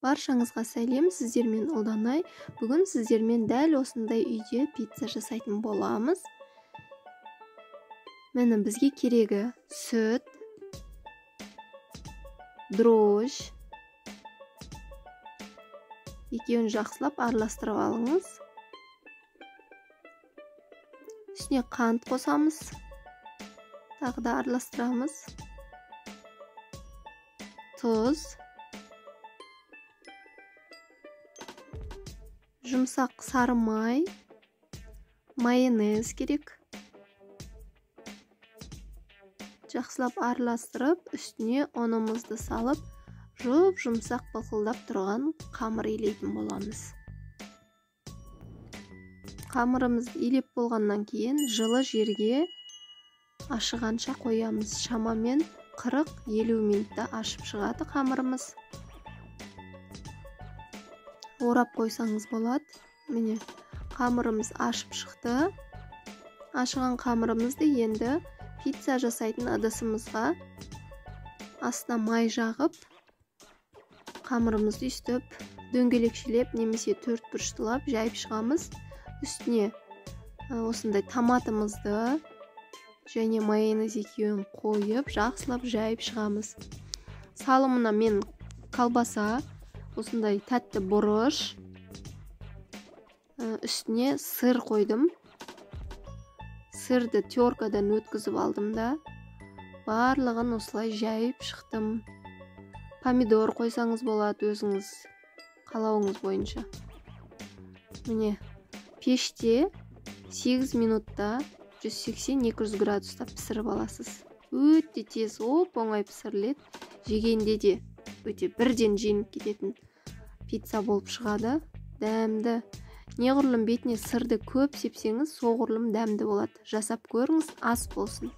Баршаңызға сәлем, сіздермен Ұлданай. Бүгін сіздермен дәл осындай үйде пицца жасайтын боламыз. Міне бізге керегі сүт, дрожж. Екеуін жақсылап араластырып алыңыз. Үстіне қант қосамыз. Тағы да араластырамыз. Тұз. Жұмсақ сары май, майонез керек. Жақсылап араластырып, үстіне ұнымызды салып, жұмсақ былқылдап тұрған қамыр илейтін боламыз. Қамырымыз илеп болғаннан кейін жылы жерге ашығанша қоямыз. Шамамен 40-50 минутта ашып шығады қамырымыз. Орап қойсаңыз болады. Міне, қамырымыз ашып шықты. Ашыған қамырымызды енді пицца жасайтын ыдысымызға астына май жағып, қамырымызды үстіп, дөңгелекшелеп немесе төртбұрыштылап жайып шығамыз. Үстіне осындай томатымызды және майонез екеуін қойып, жақсылап жайып шығамыз. Салымына мен колбаса, осындай тәтті бұрыш, үстіне сыр қойдым. Сырды теркадан өткізіп алдым да, барлығын осылай жайып шықтым. Помидор қойсаңыз болады өзіңіз қалауыңыз бойынша. Міне, пеште 8 минутта 180-200 градуста пісіріп аласыз. Өте тез, оңай пісіріледі. Жегенде де өте бірден женіп кететін пицца болып шығады. Дәмді. Неғұрлым бетіне сырды көп сепсеңіз, соғұрлым дәмді болады. Жасап көріңіз, ас болсын.